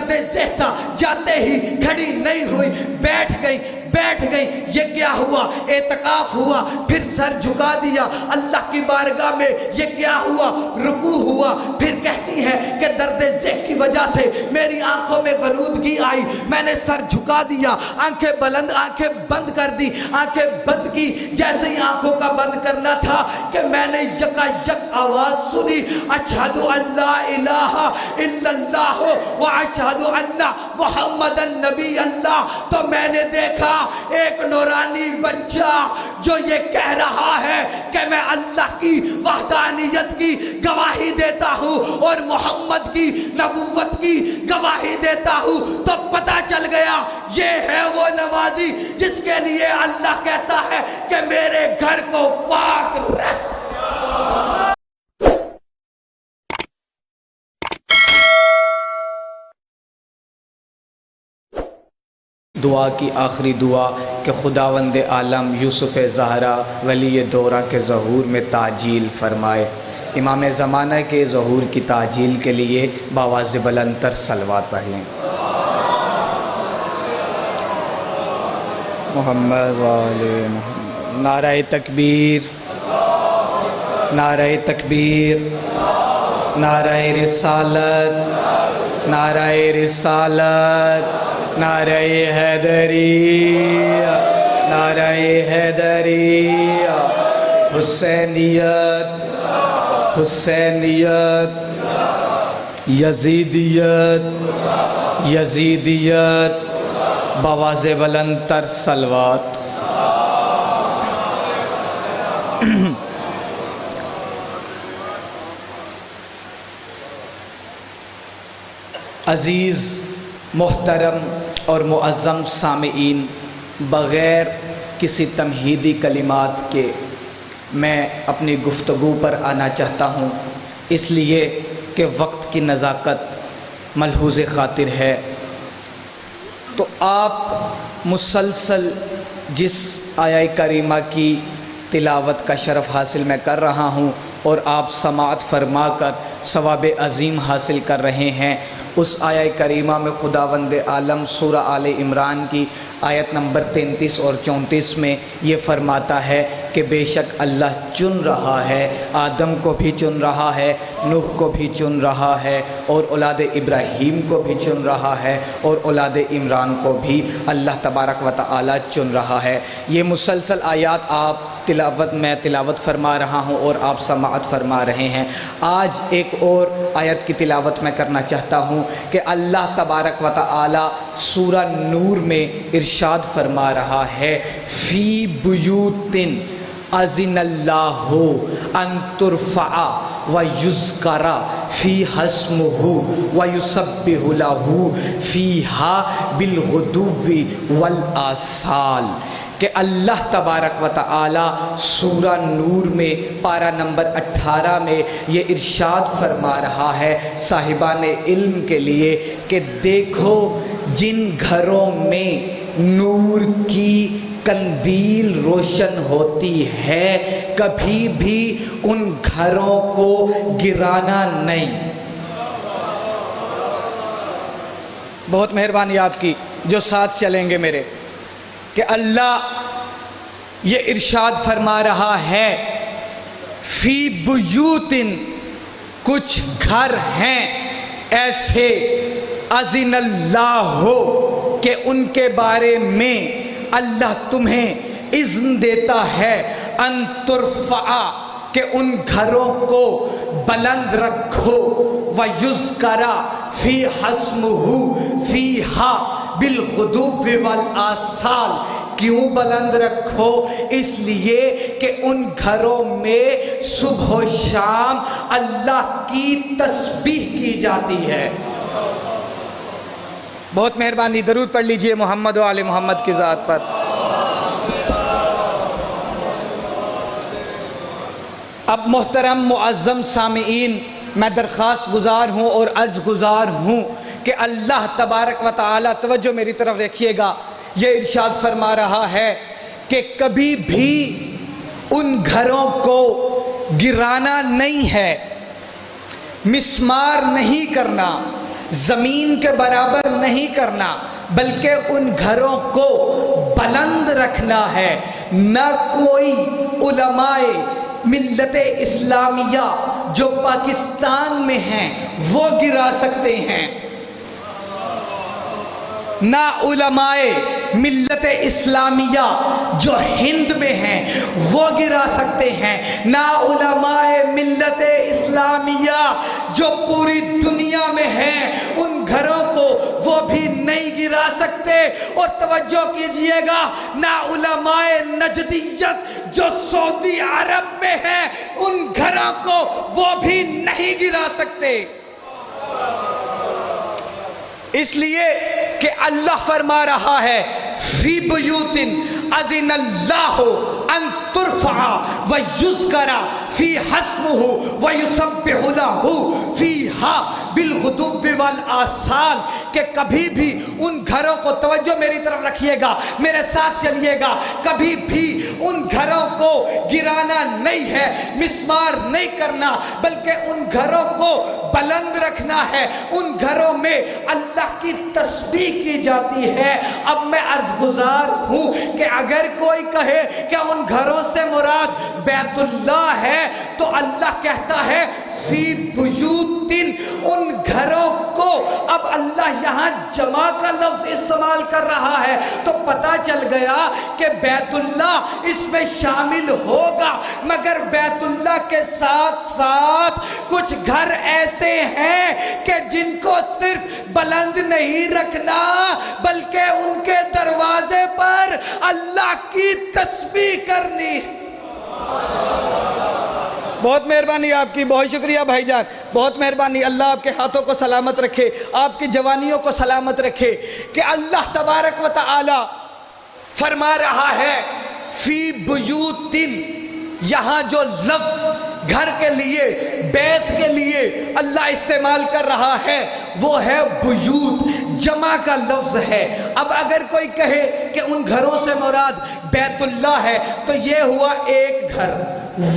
درد ذہن تھا، جاتے ہی کھڑی نہیں ہوئی، بیٹھ گئی۔ یہ کیا ہوا؟ اعتکاف ہوا، پھر سر جھکا دیا اللہ کی بارگاہ میں۔ یہ کیا ہوا؟ رکوع ہوا۔ پھر کہتی ہے کہ درد ذہن کی وجہ سے میری آنکھوں میں غنودگی آئی، میں نے سر جھکا دیا، آنکھیں بند کر دی، آنکھیں بند کی۔ جیسے ہی آنکھوں کا بند کرنا تھا کہ میں نے یکا یک آواز سنی، اشہد ان لا الہ الا اللہ و اشہد ان محمد النبی اللہ۔ تو میں نے دیکھا ایک نورانی بچہ جو یہ کہہ رہا ہے کہ میں اللہ کی وحدانیت کی گواہی دیتا ہوں اور محمد کی نبوت کی گواہی دیتا ہوں۔ تو پتہ چل گیا یہ ہے وہ نمازی جس کے لیے اللہ کہتا ہے کہ میرے گھر کو پاک رکھ۔ دعا کی آخری دعا کہ خداوند عالم یوسف زہرا ولی دورہ کے ظہور میں تعجیل فرمائے۔ امام زمانہ کے ظہور کی تعجیل کے لیے بآواز بلند تر صلوات پڑھ لیں۔ محمد وآل محمد۔ نعرہ تکبیر، نعرہ تکبیر، نعرہ رسالت، نعرہ رسالت، نعرہ حیدریہ، نعرہ حیدریہ، حسینیت، حسینیت، یزیدیت، یزیدیت، بآواز بلند تر صلوات۔ عزیز محترم اور معظم سامعین، بغیر کسی تمہیدی کلمات کے میں اپنی گفتگو پر آنا چاہتا ہوں، اس لیے کہ وقت کی نزاکت ملحوظ خاطر ہے۔ تو آپ مسلسل جس آیہ کریمہ کی تلاوت کا شرف حاصل میں کر رہا ہوں اور آپ سماعت فرما کر ثواب عظیم حاصل کر رہے ہیں، اس آیہ کریمہ میں خداوند عالم سورہ آل عمران کی آیت نمبر 33 اور 34 میں یہ فرماتا ہے کہ بے شک اللہ چن رہا ہے، آدم کو بھی چن رہا ہے، نوح کو بھی چن رہا ہے، اور اولاد ابراہیم کو بھی چن رہا ہے، اور اولاد عمران کو بھی اللہ تبارک و تعالی چن رہا ہے۔ یہ مسلسل آیات میں تلاوت فرما رہا ہوں اور آپ سماعت فرما رہے ہیں۔ آج ایک اور آیت کی تلاوت میں کرنا چاہتا ہوں کہ اللہ تبارک و تعالی سورہ نور میں ارشاد فرما رہا ہے، فی بیوتن اذن اللہ ان ترفع ویذکر فیہا اسمہ ویسبح لہ فیہا بالغدو والآصال، کہ اللہ تبارک و تعالی سورہ نور میں پارہ نمبر 18 میں یہ ارشاد فرما رہا ہے صاحبان علم کے لیے کہ دیکھو جن گھروں میں نور کی قندیل روشن ہوتی ہے کبھی بھی ان گھروں کو گرانا نہیں۔ بہت مہربانی آپ کی جو ساتھ چلیں گے میرے، کہ اللہ یہ ارشاد فرما رہا ہے فی بیوتن، کچھ گھر ہیں ایسے اذن اللہ ہو کہ ان کے بارے میں اللہ تمہیں اذن دیتا ہے ان ترفع، کہ ان گھروں کو بلند رکھو، وَيُذْكَرَ فِيهَا اسْمُهُ فِيهَا بالغدو والآصال۔ کیوں بلند رکھو؟ اس لیے کہ ان گھروں میں صبح و شام اللہ کی تسبیح کی جاتی ہے۔ بہت مہربانی درود پڑھ لیجئے محمد و آل محمد کی ذات پر۔ اب محترم معظم سامعین، میں درخواست گزار ہوں اور عرض گزار ہوں کہ اللہ تبارک و تعالی، توجہ میری طرف رکھیے گا، یہ ارشاد فرما رہا ہے کہ کبھی بھی ان گھروں کو گرانا نہیں ہے، مسمار نہیں کرنا، زمین کے برابر نہیں کرنا بلکہ ان گھروں کو بلند رکھنا ہے۔ نہ کوئی علماء ملت اسلامیہ جو پاکستان میں ہیں وہ گرا سکتے ہیں، نہ علماء ملت اسلامیہ جو ہند میں ہیں وہ گرا سکتے ہیں، نہ علماء ملت اسلامیہ جو پوری دنیا میں ہیں ان گھروں کو وہ بھی نہیں گرا سکتے۔ اور توجہ کیجئے گا، نہ علماء نجدیت جو سعودی عرب میں ہیں ان گھروں کو وہ بھی نہیں گرا سکتے، اس لیے کہ اللہ فرما رہا ہے فی بیوت اذن اللہ ان ترفع ویذکر فی اسمہ ویسبح لہ فیہا بالغدو والآصال، کہ کبھی بھی ان گھروں کو، توجہ میری طرف رکھیے گا، میرے ساتھ چلیے گا، کبھی بھی ان گھروں کو گرانا نہیں ہے، مسمار نہیں کرنا، بلکہ ان گھروں کو بلند رکھنا ہے۔ ان گھروں میں اللہ کی تسبیح کی جاتی ہے۔ اب میں عرض گزار ہوں کہ اگر کوئی کہے کہ ان گھروں سے مراد بیت اللہ ہے تو اللہ کہتا ہے فی بیوت، ان گھروں کو، اب اللہ یہاں جمع کا لفظ استعمال کر رہا ہے تو پتہ چل گیا کہ بیت اللہ اس میں شامل ہوگا، مگر بیت اللہ کے ساتھ ساتھ کچھ گھر ایسے ہیں کہ جن کو صرف بلند نہیں رکھنا بلکہ ان کے دروازے پر اللہ کی تسبیح کرنی۔ بہت مہربانی آپ کی، بہت شکریہ بھائی جان، بہت مہربانی۔ اللہ آپ کے ہاتھوں کو سلامت رکھے، آپ کی جوانیوں کو سلامت رکھے کہ اللہ تبارک و تعالی فرما رہا ہے فی بیوت، یہاں جو لفظ گھر کے لیے، بیت کے لیے اللہ استعمال کر رہا ہے وہ ہے بیوت، جمع کا لفظ ہے۔ اب اگر کوئی کہے کہ ان گھروں سے مراد بیت اللہ ہے تو یہ ہوا ایک گھر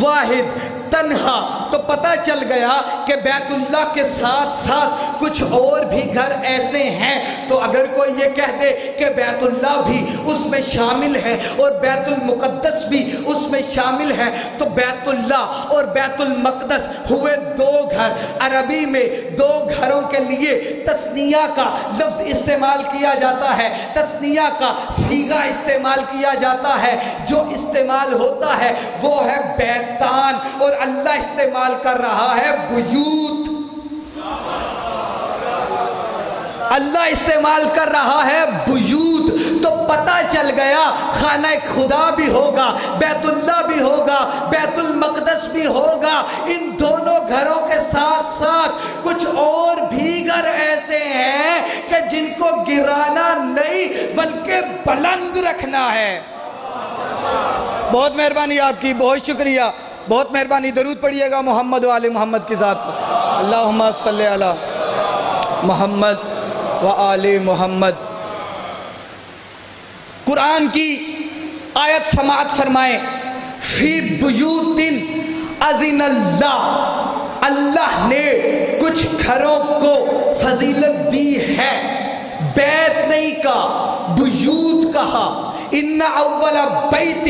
واحد تنہا، تو پتہ چل گیا کہ بیت اللہ کے ساتھ ساتھ کچھ اور بھی گھر ایسے ہیں۔ تو اگر کوئی یہ کہہ دے کہ بیت اللہ بھی اس میں شامل ہے اور بیت المقدس بھی اس میں شامل ہے تو بیت اللہ اور بیت المقدس ہوئے دو گھر۔ عربی میں دو گھروں کے لیے تثنیہ کا لفظ استعمال کیا جاتا ہے، تثنیہ کا صیغہ استعمال کیا جاتا ہے، جو استعمال ہوتا ہے وہ ہے بیتان، اور اللہ استعمال کر رہا ہے بیوت۔ اللہ استعمال کر رہا ہے بیوت، تو پتہ چل گیا خانہ خدا بھی ہوگا، بیت اللہ بھی ہوگا، بیت المقدس بھی ہوگا۔ ان دونوں گھروں کے ساتھ ساتھ کچھ اور بھی گھر ایسے ہیں کہ جن کو گرانا نہیں بلکہ بلند رکھنا ہے۔ بہت مہربانی آپ کی، بہت شکریہ، بہت مہربانی۔ درود پڑھیے گا محمد و آل محمد کی ذات پر۔ اللہم صلی علی محمد و آل محمد۔ قرآن کی آیت سماعت فرمائیں، فی بیوت اذن اللہ، اللہ نے کچھ گھروں کو فضیلت دی ہے، بیت نہیں کہا، بیوت کہا۔ ان اول بیت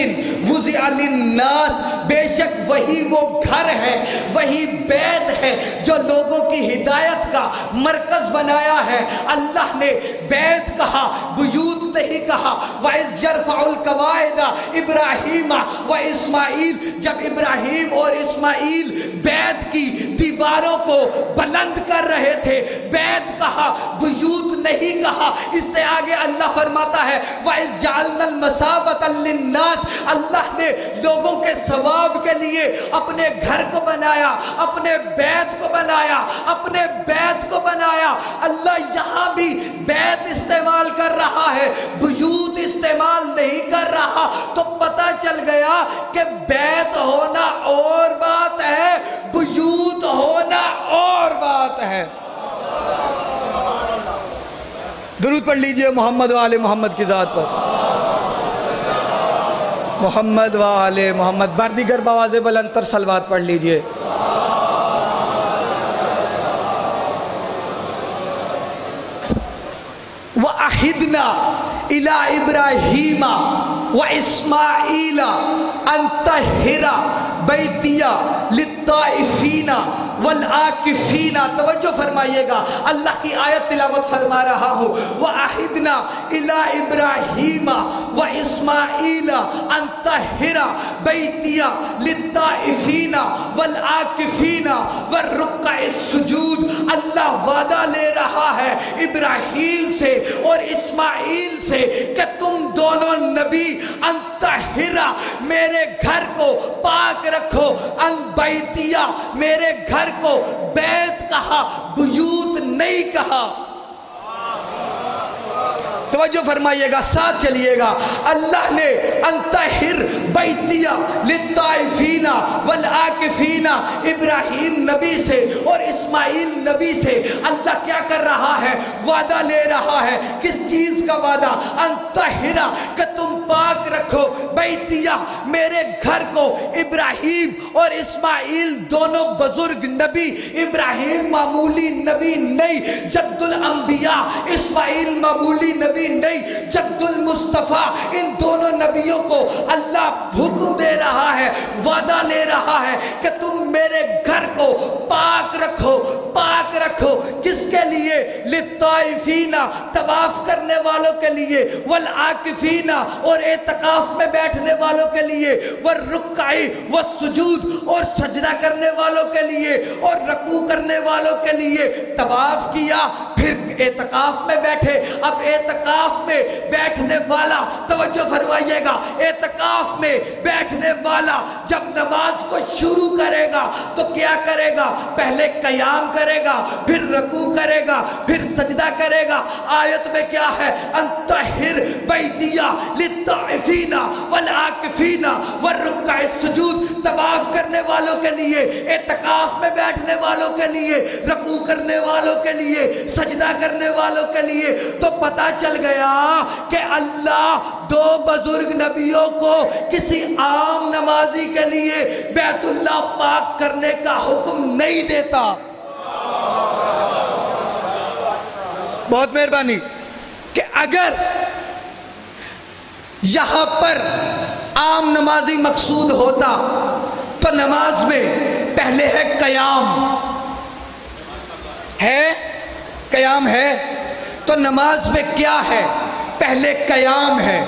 وضع للناس، بے شک وہی وہ گھر ہے، وہی بیت ہے جو لوگوں کی ہدایت کا مرکز بنایا ہے۔ اللہ نے بیت کہا، بیوت نہیں کہا۔ وَإِذْ يَرْفَعُ الْقَوَاعِدَ إِبْرَاهِيمَ وَإِسْمَاعِيلَ، جب ابراہیم اور اسماعیل بیت کی دیواروں کو بلند کر رہے تھے، بیت کہا، بیوت نہیں کہا۔ اس سے آگے اللہ فرماتا ہے وَإِذْ جَعَلْنَا الْمَثَابَةَ لِلنَّاسِ، اللہ نے لوگوں کے ثواب کے لیے اپنے گھر کو بنایا، اپنے بیت کو بنایا، اپنے بیت کو بنایا۔ اللہ یہاں بھی بیت استعمال کر رہا ہے، بیوت استعمال نہیں کر رہا، تو پتہ چل گیا کہ بیت ہونا اور بات ہے، بیوت ہونا اور بات ہے۔ درود پڑھ لیجئے محمد و آل محمد کی ذات پر۔ محمد و آل محمد۔ بردیگر بآواز بلند تر صلوات پڑھ لیجئے۔ وَأَحِدْنَا إِلَىٰ إِبْرَاهِيمَ وَإِسْمَاعِيلَ أَن طَهِّرَ بَيْتِيَ لِلطَّائِفِينَ والعاکفین. توجہ فرمائیے گا، اللہ کی آیت تلاوت فرما رہا ہوں. وَأَحِدْنَا إِلَىٰ إِبْرَاهِيمَ وَإِسْمَاعِيلَ أَن طَهِّرَ بَيْتِيَ لِلطَّائِفِينَ وَالْعَاكِفِينَ وَالرُّكَّعِ السُّجُودِ. اللہ وعدہ لے رہا ہے ابراہیم سے اور اسماعیل سے کہ تم دونوں نبی ان طہرا میرے گھر کو پاک رکھو. ان بیتیہ میرے گھر کو بیت کہا، بیوت نہیں کہا. توجہ فرمائیے گا، ساتھ چلیے گا. اللہ نے انطہر بیتیہ للطائفین والعاکفین، ابراہیم نبی سے اور اسماعیل نبی سے اللہ کیا کر رہا ہے؟ وعدہ لے رہا ہے. کس چیز کا وعدہ؟ انطہرا کہ تم پاک رکھو بیتیہ میرے گھر کو. ابراہیم اور اسماعیل دونوں بزرگ نبی. ابراہیم معمولی نبی نہیں، جد الانبیاء. اسماعیل معمولی نبی نہیں، جد المصطفیٰ. ان دونوں نبیوں کو اللہ حکم دے رہا ہے، وعدہ لے رہا ہے کہ تم میرے گھر کو پاک رکھو، پاک رکھو. کس کے لیے؟ للطائفین، طواف کرنے والوں کے لیے. والعاکفین، اور اعتکاف میں بیٹھنے والوں کے لیے. والرکع والسجود، اور سجدہ کرنے والوں کے لیے اور رکوع کرنے والوں کے لیے. طواف کیا، پھر اعتکاف میں بیٹھے. اب اعتکاف میں بیٹھنے والا، توجہ فرمائیے گا، اعتکاف میں بیٹھنے والا جب نماز کو شروع کرے گا تو کیا کرے گا؟ پہلے قیام کرے گا، پھر رکوع کرے گا، پھر سجدہ کرے گا. آیت میں کیا ہے؟ انطہر بیتیہ للطائفین والعاکفین والرکع السجود. طواف کرنے والوں کے لیے، اعتکاف میں بیٹھنے والوں کے لیے، رکوع کرنے والوں کے لیے، سجدہ کرنے والوں کے لیے. تو پتہ چل گیا کہ اللہ دو بزرگ نبیوں کو کسی عام نمازی کے لیے بیت اللہ پاک کرنے کا حکم نہیں دیتا. بہت مہربانی. کہ اگر یہاں پر عام نمازی مقصود ہوتا تو نماز میں پہلے ہے قیام. ہے قیام ہے تو نماز میں کیا ہے؟ پہلے قیام ہے،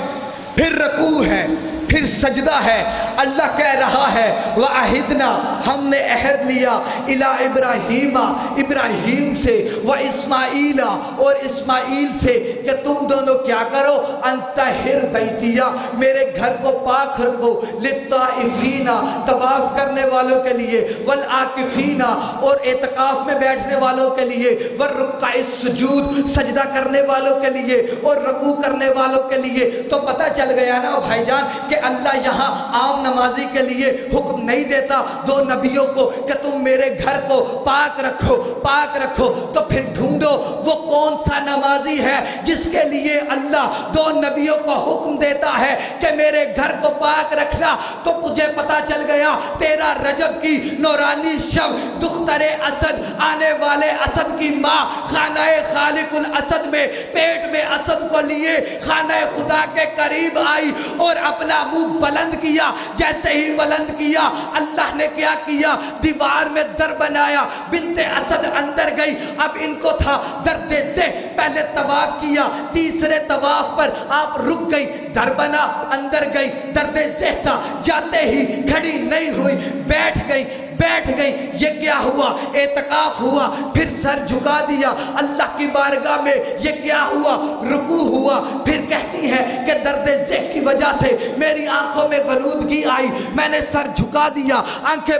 پھر رکوع ہے، پھر سجدہ ہے. اللہ کہہ رہا ہے وَعَهِدْنَا، ہم نے عہد لیا اِلَىٰ إِبْرَاهِيمَ، ابراہیم سے، وَإِسْمَاعِيلَ، اور اسماعیل سے کہ تم دونوں کیا کرو؟ انطہر بیتیہ میرے گھر کو پاک رکھو. للطائفین، طواف کرنے والوں کے لیے. والعاکفین، اور اعتکاف میں بیٹھنے والوں کے لیے. والرکع السجود، سجدہ کرنے والوں کے لیے اور رکوع کرنے والوں کے لیے. تو پتہ چل گیا نا بھائی جان کہ اللہ یہاں عام نمازی کے لیے حکم نہیں دیتا دو نبیوں کو کہ تم میرے گھر کو پاک رکھو، پاک رکھو. تو پھر ڈھونڈو وہ کون سا نمازی ہے جس کے لیے اللہ دو نبیوں کو حکم دیتا ہے کہ میرے گھر کو پاک رکھنا. تو مجھے پتا چل گیا 13 رجب کی نورانی شب دختر اسد، آنے والے اسد کی ماں، خانہ خالق الاسد میں پیٹ میں اسد کو لیے خانہ خدا کے قریب آئی اور اپنا منہ بلند کیا. جیسے ہی بلند کیا اللہ نے کیا کیا؟ دیوار میں در بنایا. بنت اسد اندر گئی. اب ان کو تھا درد سے، پہلے طواف کیا، تیسرے طواف پر آپ رک گئی، در بنا، اندر گئی، درد سے تھا. جاتے ہی کھڑی نہیں ہوئی، بیٹھ گئی. یہ کیا ہوا؟ اعتکاف ہوا. پھر سر جھکا دیا اللہ کی بارگاہ میں. یہ کیا ہوا؟ رکوع ہوا. پھر کہتی ہے کہ درد ذہن کی وجہ سے میری آنکھوں میں غنودگی آئی، میں نے سر جھکا دیا، آنکھیں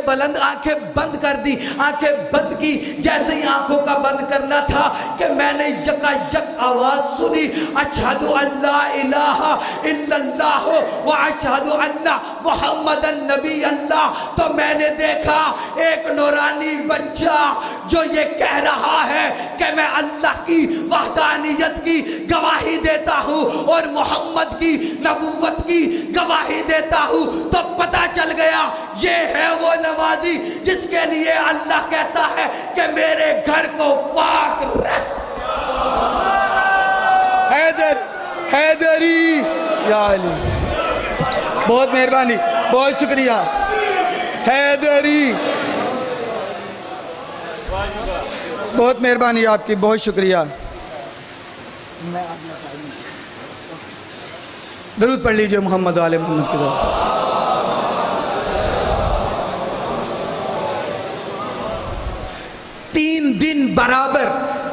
بند کر دی. آنکھیں بند کی، جیسے ہی آنکھوں کا بند کرنا تھا کہ میں نے یکا یک آواز سنی، اشہد ان لا الہ الا اللہ و اشہد ان محمد النبی اللہ. تو میں نے دیکھا ایک نورانی بچہ جو یہ کہہ رہا ہے کہ میں اللہ کی وحدانیت کی گواہی دیتا ہوں اور محمد کی نبوت کی گواہی دیتا ہوں. تو پتہ چل گیا یہ ہے وہ نمازی جس کے لیے اللہ کہتا ہے کہ میرے گھر کو پاک رکھ. حیدری یا علی. بہت مہربانی، بہت شکریہ. حیدری، بہت مہربانی آپ کی، بہت شکریہ. درود پڑھ لیجئے محمد و آل محمد کے ساتھ. تین دن برابر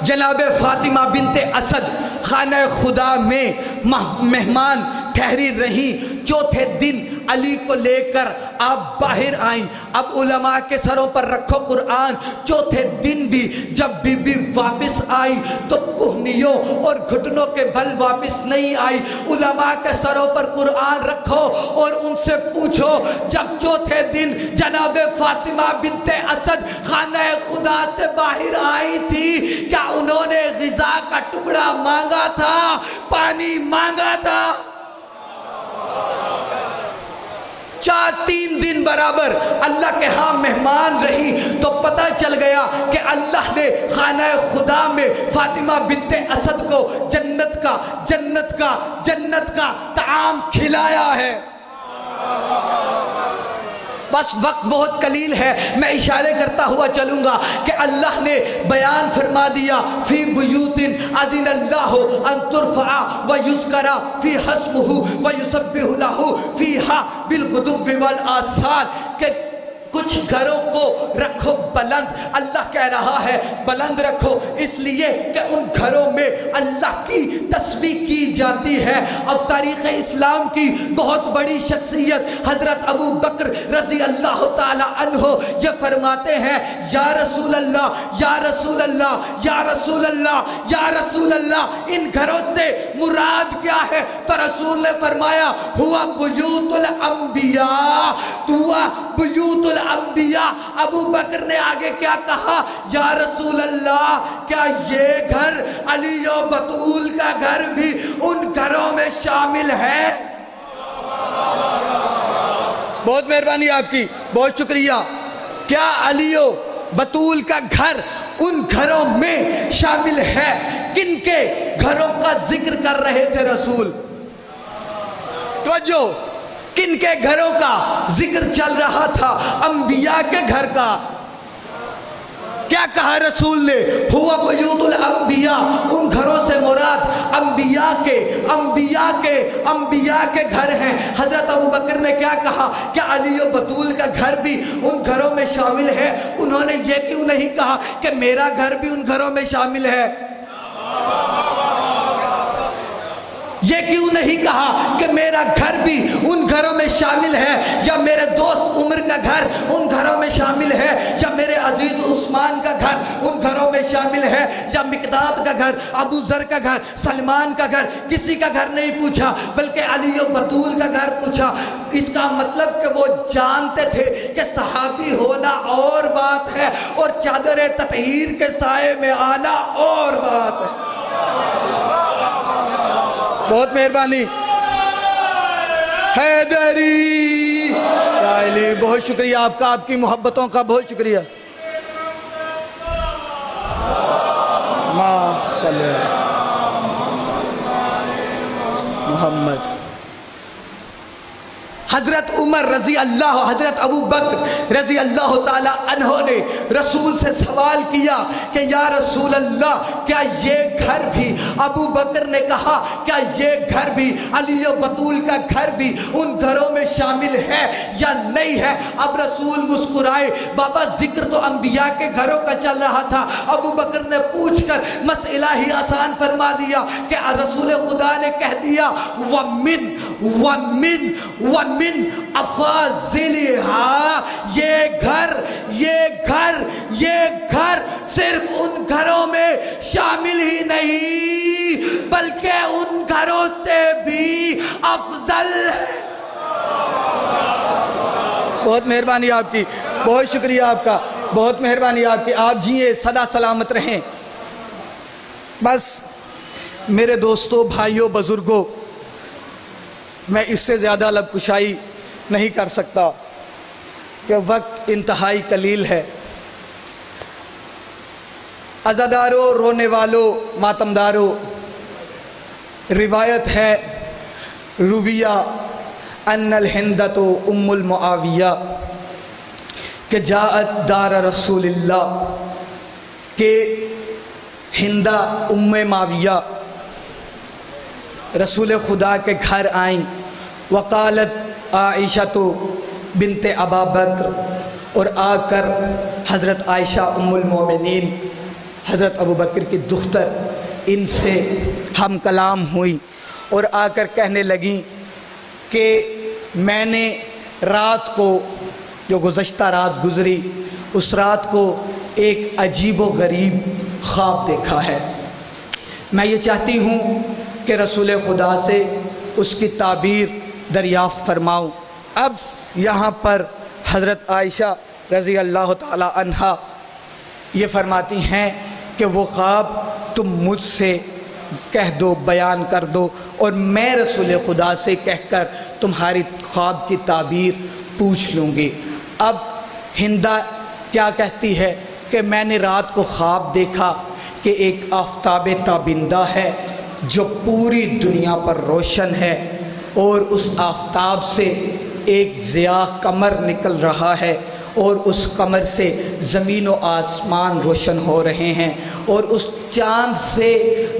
جناب فاطمہ بنت اسد خانہ خدا میں مہمان ٹھہری رہی. چوتھے دن علی کو لے کر آپ باہر آئیں. اب علماء کے سروں پر رکھو قرآن. چوتھے دن بھی جب بی بی واپس آئی تو کوہنیوں اور گھٹنوں کے بل واپس نہیں آئی. علماء کے سروں پر قرآن رکھو اور ان سے پوچھو جب چوتھے دن جناب فاطمہ بنت اسد خانہ خدا سے باہر آئی تھی کیا انہوں نے غذا کا ٹکڑا مانگا تھا، پانی مانگا تھا؟ 3 دن برابر اللہ کے ہاں مہمان رہی تو پتہ چل گیا کہ اللہ نے خانہ خدا میں فاطمہ بنت اسد کو جنت کا طعام کھلایا ہے. بس وقت بہت قلیل ہے، میں اشارے کرتا ہوا چلوں گا کہ اللہ نے بیان فرما دیا فی بیوت اذن اللہ ان ترفع ویذکر فیہا اسمہ ویسبح لہ فیہا بالغدو والآصال کہ کچھ گھروں کو رکھو بلند. اللہ کہہ رہا ہے بلند رکھو اس لیے کہ ان گھروں میں اللہ کی تسبیح کی جاتی ہے. اب تاریخ اسلام کی بہت بڑی شخصیت حضرت ابو بکر رضی اللہ تعالی عنہ یہ فرماتے ہیں یا رسول اللہ یا رسول اللہ یا رسول اللہ یا رسول اللہ، ان گھروں سے مراد کیا ہے؟ تو رسول نے فرمایا ہوا بیوت الانبیاء، ہوا بیوت الانبیاء. ابو بکر نے آگے کیا کہا؟ یا رسول اللہ کیا یہ گھر علی و بطول کا گھر بھی ان گھروں میں شامل ہے؟ بہت مہربانی آپ کی، بہت شکریہ. کیا علی و بطول کا گھر ان گھروں میں شامل ہے؟ کن کے گھروں کا ذکر کر رہے تھے رسول؟ توجہ، کن کے گھروں کا ذکر چل رہا تھا؟ انبیاء کے گھر کا. کیا کہا رسول نے؟ ہوا بیوت الانبیاء، ان گھروں سے مراد انبیاء کے گھر ہیں. حضرت ابو بکر نے کیا کہا کہ علی و بطول کا گھر بھی ان گھروں میں شامل ہے. انہوں نے یہ کیوں نہیں کہا کہ میرا گھر بھی ان گھروں میں شامل ہے؟ یہ کیوں نہیں کہا کہ میرا گھر بھی ان گھروں میں شامل ہے، یا میرے دوست عمر کا گھر ان گھروں میں شامل ہے، یا میرے عزیز عثمان کا گھر ان گھروں میں شامل ہے، یا مقداد کا گھر، ابو ذر کا گھر، سلمان کا گھر؟ کسی کا گھر نہیں پوچھا بلکہ علی و بطول کا گھر پوچھا. اس کا مطلب کہ وہ جانتے تھے کہ صحابی ہونا اور بات ہے اور چادر تطہیر کے سائے میں آنا اور بات ہے. بہت مہربانی. حیدری یا علی، بہت شکریہ آپ کا، آپ کی محبتوں کا بہت شکریہ. ما صلی محمد. حضرت عمر رضی اللہ، حضرت ابو بکر رضی اللہ تعالی عنہ نے رسول سے سوال کیا کہ یا رسول اللہ کیا یہ گھر بھی، ابو بکر نے کہا کیا یہ گھر بھی، علی و بطول کا گھر بھی ان گھروں میں شامل ہے یا نہیں ہے؟ اب رسول مسکرائے. بابا ذکر تو انبیاء کے گھروں کا چل رہا تھا. ابو بکر نے پوچھ کر مسئلہ ہی آسان فرما دیا کہ رسول خدا نے کہہ دیا وَمِن افاضلہا، یہ گھر صرف ان گھروں میں شامل ہی نہیں بلکہ ان گھروں سے بھی افضل ہے. بہت مہربانی آپ کی، بہت شکریہ آپ کا، بہت مہربانی آپ کی. آپ جیئے، صدا سلامت رہیں. بس میرے دوستوں، بھائیوں، بزرگوں، میں اس سے زیادہ لب کشائی نہیں کر سکتا کہ وقت انتہائی قلیل ہے. عزاداروں، رونے والوں، ماتمداروں، روایت ہے رویہ ان الہندۃ ام المعاویہ کہ جاءت دار رسول اللہ، کہ ہندہ ام معاویہ رسول خدا کے گھر آئیں، وقالت عائشہ بنت ابا بکر، اور آ کر حضرت عائشہ ام المومنین حضرت ابو بکر کی دختر ان سے ہم کلام ہوئی، اور آ کر کہنے لگیں کہ میں نے رات کو، جو گزشتہ رات گزری، اس رات کو ایک عجیب و غریب خواب دیکھا ہے۔ میں یہ چاہتی ہوں کہ رسول خدا سے اس کی تعبیر دریافت فرماؤں۔ اب یہاں پر حضرت عائشہ رضی اللہ تعالی عنہا یہ فرماتی ہیں کہ وہ خواب تم مجھ سے کہہ دو، بیان کر دو، اور میں رسول خدا سے کہہ کر تمہاری خواب کی تعبیر پوچھ لوں گی۔ اب ہندہ کیا کہتی ہے کہ میں نے رات کو خواب دیکھا کہ ایک آفتاب تابندہ ہے جو پوری دنیا پر روشن ہے، اور اس آفتاب سے ایک ضیاء قمر نکل رہا ہے، اور اس قمر سے زمین و آسمان روشن ہو رہے ہیں، اور اس چاند سے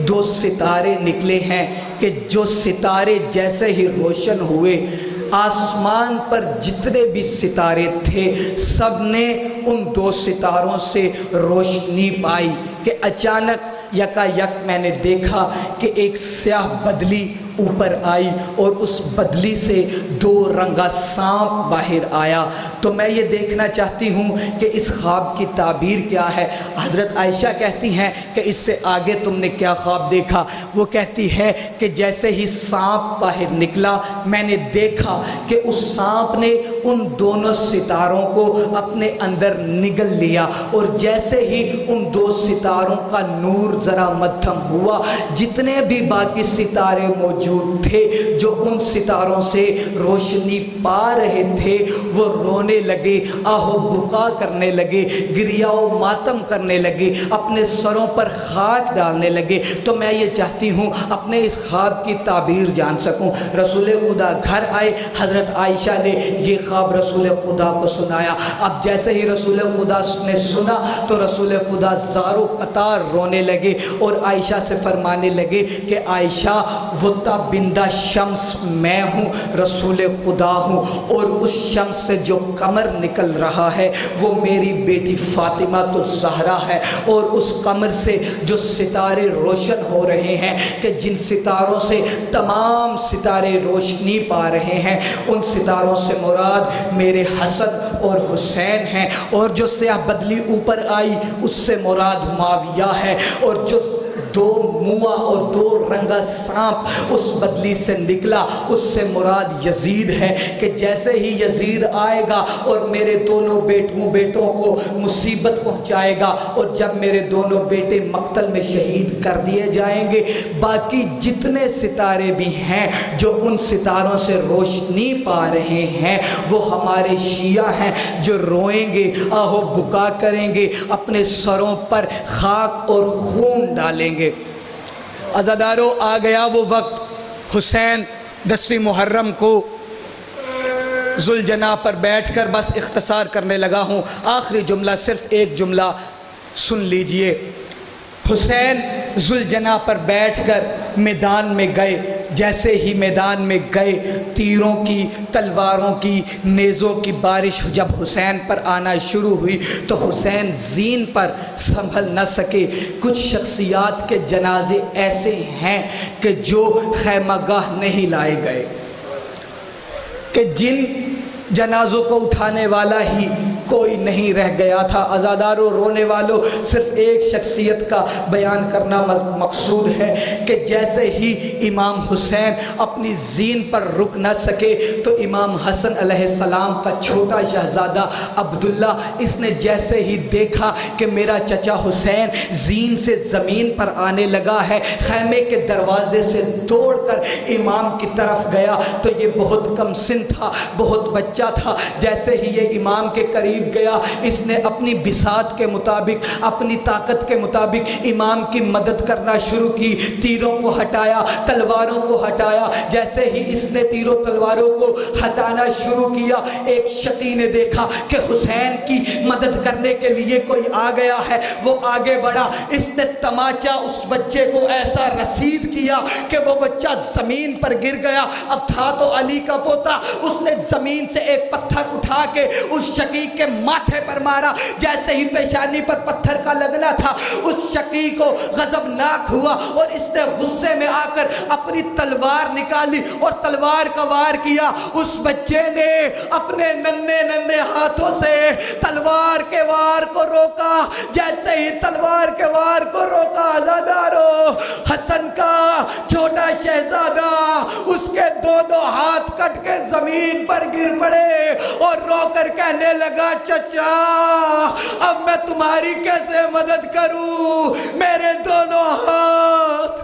2 ستارے نکلے ہیں کہ جو ستارے جیسے ہی روشن ہوئے، آسمان پر جتنے بھی ستارے تھے سب نے ان 2 ستاروں سے روشنی پائی کہ اچانک یکا یک میں نے دیکھا کہ ایک سیاہ بدلی اوپر آئی، اور اس بدلی سے 2 رنگا سانپ باہر آیا۔ تو میں یہ دیکھنا چاہتی ہوں کہ اس خواب کی تعبیر کیا ہے۔ حضرت عائشہ کہتی ہیں کہ اس سے آگے تم نے کیا خواب دیکھا؟ وہ کہتی ہے کہ جیسے ہی سانپ باہر نکلا، میں نے دیکھا کہ اس سانپ نے ان دونوں ستاروں کو اپنے اندر نگل لیا، اور جیسے ہی ان 2 ستاروں کا نور ذرا مدھم ہوا، جتنے بھی باقی ستارے موجود تھے جو ان ستاروں سے روشنی پا رہے تھے، وہ رونے لگے، آہ و بکا کرنے لگے، گریہ و ماتم کرنے لگے، اپنے سروں پر خاک ڈالنے لگے۔ تو میں یہ چاہتی ہوں اپنے اس خواب کی تعبیر جان سکوں۔ رسول خدا گھر آئے، حضرت عائشہ نے یہ خواب رسول خدا کو سنایا۔ اب جیسے ہی رسول خدا نے سنا تو رسول خدا زارو قطار رونے لگے، اور عائشہ سے فرمانے لگے کہ عائشہ، وہ تابندہ شمس میں ہوں، رسول خدا ہوں، اور اس شمس سے جو قمر نکل رہا ہے وہ میری بیٹی فاطمہ الزہرا ہے، اور اس قمر سے جو ستارے روشن ہو رہے ہیں کہ جن ستاروں سے تمام ستارے روشنی پا رہے ہیں، ان ستاروں سے مراد میرے حسن اور حسین ہیں، اور جو سیاہ بدلی اوپر آئی اس سے مراد معاویہ ہے، اور جو 2 موا اور 2 رنگا سانپ اس بدلی سے نکلا اس سے مراد یزید ہے، کہ جیسے ہی یزید آئے گا اور میرے دونوں بیٹوں کو مصیبت پہنچائے گا، اور جب میرے دونوں بیٹے مقتل میں شہید کر دیے جائیں گے، باقی جتنے ستارے بھی ہیں جو ان ستاروں سے روشنی پا رہے ہیں وہ ہمارے شیعہ ہیں جو روئیں گے، آہو بکا کریں گے، اپنے سروں پر خاک اور خون ڈالیں گے۔ عزادارو، آ گیا وہ وقت۔ حسین 10ویں محرم کو ذوالجناح پر بیٹھ کر، بس اختصار کرنے لگا ہوں، آخری جملہ صرف ایک جملہ سن لیجئے۔ حسین ذوالجناح پر بیٹھ کر میدان میں گئے، جیسے ہی میدان میں گئے، تیروں کی، تلواروں کی، نیزوں کی بارش جب حسین پر آنا شروع ہوئی تو حسین زین پر سنبھل نہ سکے۔ کچھ شخصیات کے جنازے ایسے ہیں کہ جو خیمہ گاہ نہیں لائے گئے، کہ جن جنازوں کو اٹھانے والا ہی کوئی نہیں رہ گیا تھا۔ عزاداروں، رونے والوں، صرف ایک شخصیت کا بیان کرنا مقصود ہے کہ جیسے ہی امام حسین اپنی زین پر رک نہ سکے تو امام حسن علیہ السلام کا چھوٹا شہزادہ عبداللہ، اس نے جیسے ہی دیکھا کہ میرا چچا حسین زین سے زمین پر آنے لگا ہے، خیمے کے دروازے سے دوڑ کر امام کی طرف گیا، تو یہ بہت کم سن تھا، بہت بچہ تھا۔ جیسے ہی یہ امام کے قریب قریب گیا، اس نے اپنی بساط کے مطابق، اپنی طاقت کے مطابق امام کی مدد کرنا شروع کی، تیروں کو ہٹایا، تلواروں کو ہٹایا۔ جیسے ہی اس نے تیروں تلواروں کو ہٹانا شروع کیا، ایک شقی نے دیکھا کہ حسین کی مدد کرنے کے لیے کوئی آ گیا ہے، وہ آگے بڑھا، اس نے تماچا اس بچے کو ایسا رسید کیا کہ وہ بچہ زمین پر گر گیا۔ اب تھا تو علی کا پوتا، اس نے زمین سے ایک پتھر اٹھا کے اس شقیق کے ماتھے پر مارا۔ جیسے ہی پیشانی پر پتھر کا لگنا تھا، اس شقیق کو غضبناک ہوا اور اس نے غصے میں آ کر اپنی تلوار نکالی اور تلوار کا وار کیا۔ اس بچے نے اپنے ننھے ننھے ہاتھوں سے تلوار کے وار کو روکا۔ جیسے ہی تلوار کے وار کو روکا، آزادارو، حسن کا چھوٹا شہزادہ، اس کے دو ہاتھ کٹ کے زمین پر گر پڑے اور رو کر کہنے لگا، چچا اب میں تمہاری کیسے مدد کروں، میرے دونوں ہاتھ